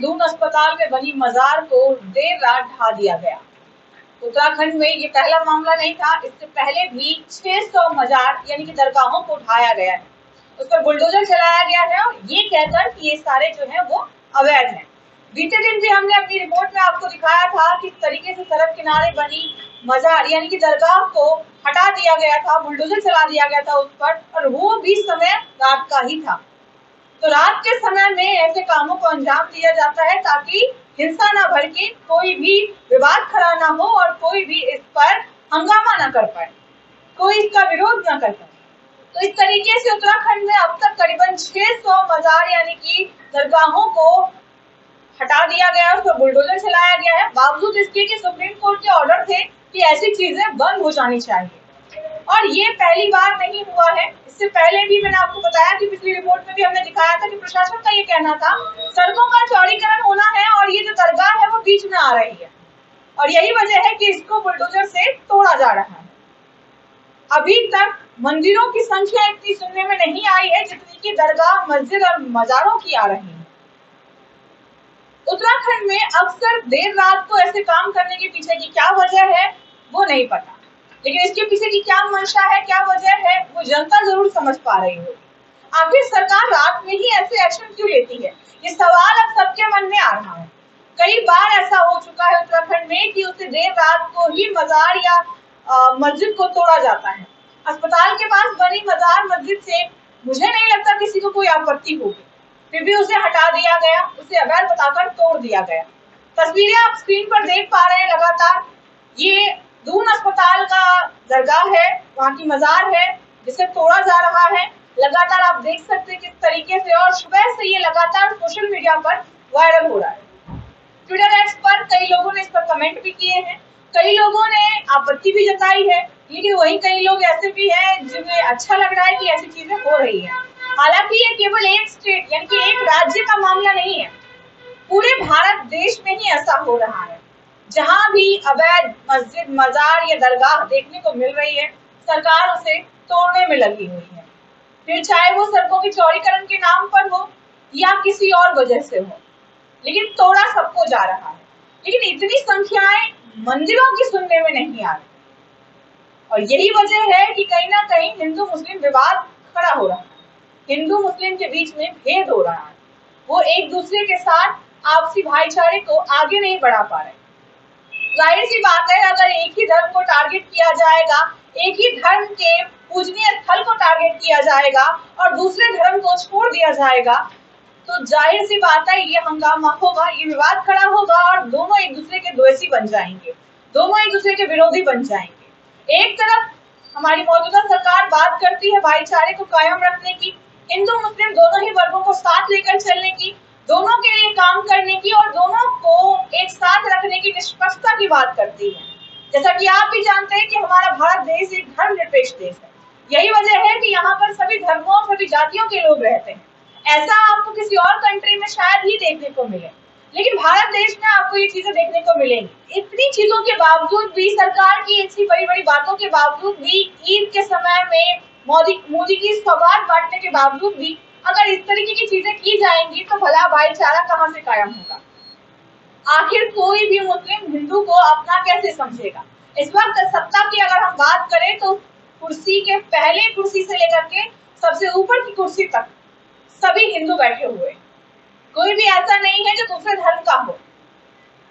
दून अस्पताल में बनी मजार को देर रात ढा दिया गया। उत्तराखंड में ये पहला मामला नहीं था, इससे पहले भी 600 मजार यानी कि दरगाहों को ढाया गया है, उस पर बुलडोजर चलाया गया है और ये कहकर कि ये सारे जो है वो अवैध हैं। बीते दिन भी हमने अपनी रिपोर्ट में आपको दिखाया था कि किस तरीके से सड़क किनारे बनी मजार यानी कि दरगाह को हटा दिया गया था, बुलडोजर चला दिया गया था उस पर, और वो भी समय रात का ही था। तो रात के समय में ऐसे कामों को अंजाम दिया जाता है ताकि हिंसा न भड़के, कोई भी विवाद खड़ा ना हो और कोई भी इस पर हंगामा न कर पाए, कोई इसका विरोध न कर पाए। तो इस तरीके से उत्तराखंड में अब तक करीबन 600 मजार यानी कि दरगाहों को हटा दिया गया, उस पर बुलडोजर चलाया गया है, बावजूद इसके कि सुप्रीम कोर्ट के ऑर्डर थे कि ऐसी चीजें बंद हो जानी चाहिए। और ये पहली बार नहीं हुआ है, इससे पहले भी मैंने आपको बताया कि पिछली रिपोर्ट में भी हमने दिखाया था कि प्रशासन का ये कहना था सड़कों का चौड़ीकरण होना है और ये जो दरगाह है वो बीच में आ रही है और यही वजह है कि इसको बुलडोजर से तोड़ा जा रहा है। अभी तक मंदिरों की संख्या इतनी सुनने में नहीं आई है जितनी की दरगाह, मस्जिद और मजारों की आ रही है। उत्तराखंड में अक्सर देर रात को ऐसे काम करने के पीछे की क्या वजह है वो नहीं पता, लेकिन इसके पीछे की क्या मंशा है, क्या वजह है, वो जनता जरूर समझ पा रही होगी। आखिर सरकार रात में ही ऐसे एक्शन क्यों लेती है, ये सवाल अब सबके मन में आ रहा है। कई बार ऐसा हो चुका है उत्तराखंड में कि उसे देर रात को ही मजार या मस्जिद को तोड़ा जाता है। अस्पताल के पास बनी मजार मस्जिद से मुझे नहीं लगता किसी को कोई आपत्ति होगी, फिर भी उसे हटा दिया गया, उसे अवैध बताकर तोड़ दिया गया। तस्वीरें आप स्क्रीन पर देख पा रहे हैं लगातार, ये दून अस्पताल का दरगाह है, वहाँ की मजार है जिसे तोड़ा जा रहा है। लगातार आप देख सकते हैं किस तरीके से, और सुबह से ये लगातार सोशल मीडिया पर वायरल हो रहा है। ट्विटर एक्स पर कई लोगों ने इस पर कमेंट भी किए हैं, कई लोगों ने आपत्ति भी जताई है, लेकिन वही कई लोग ऐसे भी हैं जिन्हें अच्छा लग रहा है कि ऐसी चीजें हो रही है। हालांकि ये केवल एक स्टेट यानी कि एक राज्य का मामला नहीं है, पूरे भारत देश में ही ऐसा हो रहा है। जहां भी अवैध मस्जिद, मजार या दरगाह देखने को मिल रही है, सरकार उसे तोड़ने में लगी हुई है, फिर चाहे वो सड़कों के चौड़ीकरण के नाम पर हो या किसी और वजह से हो, लेकिन तोड़ा सबको जा रहा है। लेकिन इतनी संख्याएं मंदिरों की सुनने में नहीं आ रही, और यही वजह है कि कहीं ना कहीं हिंदू मुस्लिम विवाद खड़ा हो रहा है, हिंदू मुस्लिम के बीच में भेद हो रहा है, वो एक दूसरे के साथ आपसी भाईचारे को आगे नहीं बढ़ा पा रहे। जाहिर सी बात है, अगर एक ही धर्म को टारगेट किया जाएगा, एक ही धर्म के पूजनीय स्थल को टारगेट किया जाएगा और दूसरे धर्म को छोड़ दिया जाएगा, तो जाहिर सी बात है ये हंगामा होगा, ये विवाद खड़ा होगा और दोनों एक दूसरे के द्वेषी बन जाएंगे, दोनों एक दूसरे के विरोधी बन जाएंगे। एक तरफ हमारी मौजूदा सरकार बात करती है भाईचारे को कायम रखने की, हिंदू मुस्लिम दोनों ही वर्गों को साथ लेकर चलने की, दोनों के लिए काम करने की और दोनों को एक साथ रखने की निष्पक्षता की बात करती है। जैसा कि आप भी जानते हैं कि हमारा भारत देश एक धर्मनिरपेक्ष देश है, यही वजह है कि यहाँ पर सभी धर्मों, सभी जातियों के लोग रहते हैं। ऐसा आपको किसी और कंट्री में शायद ही देखने को मिले, लेकिन भारत देश में आपको ये चीजें देखने को मिलेंगी। इतनी चीजों के बावजूद भी, सरकार की इतनी बड़ी बड़ी बातों के बावजूद भी, ईद के समय में मोदी की सौगात बांटने के बावजूद भी अगर इस तरीके की चीजें की जाएंगी तो भला भाईचारा कहाँ से कायम होगा। आखिर कोई भी मुस्लिम हिंदू को अपना कैसे समझेगा। इस वक्त सत्ता की अगर हम बात करें तो कुर्सी के पहले कुर्सी से लेकर के सबसे ऊपर की कुर्सी तक सभी हिंदू बैठे हुए, कोई भी ऐसा नहीं है जो दूसरे धर्म का हो,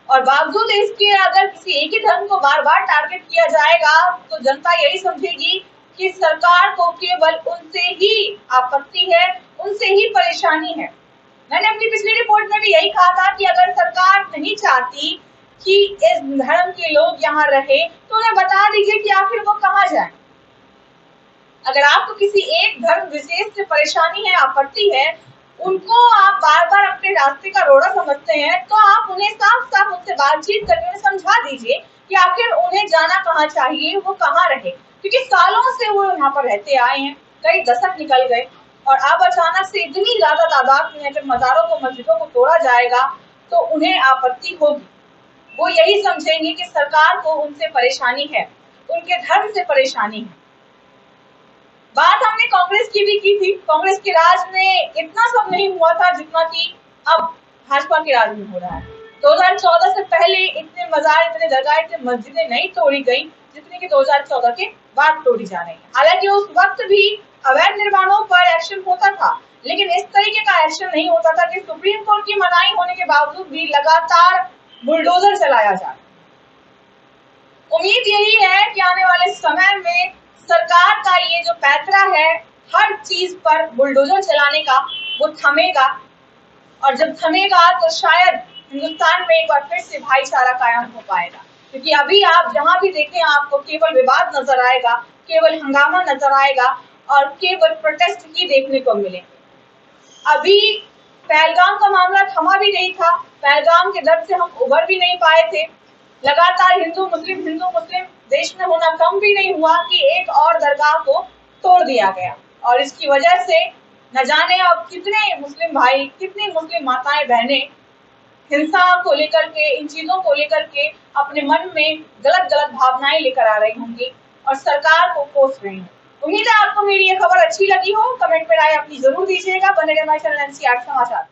और बावजूद इसके अगर किसी एक ही धर्म को बार बार टारगेट किया जाएगा तो जनता यही समझेगी कि सरकार को केवल उनसे ही आपत्ति है, उनसे ही परेशानी है। मैंने अपनी पिछली रिपोर्ट में भी यही कहा था कि अगर सरकार नहीं चाहती कि इस धर्म के लोग यहाँ रहे तो उन्हें बता दीजिए कि आखिर वो कहाँ जाए। अगर आपको किसी एक धर्म विशेष से परेशानी है, आपत्ति है, उनको आप बार बार अपने रास्ते का रोड़ा समझते हैं, तो आप उन्हें साफ साफ उनसे बातचीत करके उन्हें समझा दीजिए कि आखिर उन्हें जाना कहाँ चाहिए, वो कहाँ रहे, क्योंकि सालों से वो यहाँ पर रहते आए हैं, कई दशक निकल गए और अब अचानक से इतनी ज्यादा तादाद में जब मजारों को, मस्जिदों को तोड़ा जाएगा तो उन्हें आपत्ति होगी। वो यही समझेंगे कि सरकार को उनसे परेशानी है, उनके धर्म से परेशानी है। बात हमने कांग्रेस की भी की थी, कांग्रेस के राज में इतना सब नहीं हुआ था जितना कि अब भाजपा के राज में हो रहा है। 2014 से पहले इतने मजार, इतने दरगाह, इतने मस्जिदें नहीं तोड़ी गई जितनी कि 2014 के बाद तोड़ी जा रही है। हालांकि उस वक्त भी अवैध निर्माणों पर एक्शन होता था, लेकिन इस तरीके का एक्शन नहीं होता था कि सुप्रीम कोर्ट की मनाही होने के बावजूद भी लगातार बुलडोजर चलाया जाए। उम्मीद यही है कि आने वाले समय में सरकार का ये जो पैंतरा है हर चीज पर बुलडोजर चलाने का, वो थमेगा, और जब थमेगा तो शायद हिंदुस्तान में एक बार फिर से भाईचारा कायम हो पाएगा। क्योंकि अभी आप जहां भी देखें आपको केवल विवाद नजर आएगा, केवल हंगामा नजर आएगा और केवल प्रोटेस्ट ही देखने को मिले। अभी पहलगाम का मामला थमा भी नहीं था, पहलगाम के दर्द से हम उबर भी नहीं पाए थे। लगातार हिंदू मुस्लिम देश में होना कम भी नहीं हुआ कि एक और दरगाह को तोड़ दिया गया, और इसकी वजह से न जाने अब कितने मुस्लिम भाई, कितनी मुस्लिम माताएं बहनें हिंसा को लेकर के, इन चीजों को लेकर के अपने मन में गलत भावनाएं लेकर आ रही होंगी और सरकार को कोस रही होंगी। उम्मीद है आपको मेरी ये खबर अच्छी लगी हो। कमेंट में राय अपनी जरूर दीजिएगा। बने रहिए हमारे चैनल NC8 समाचार।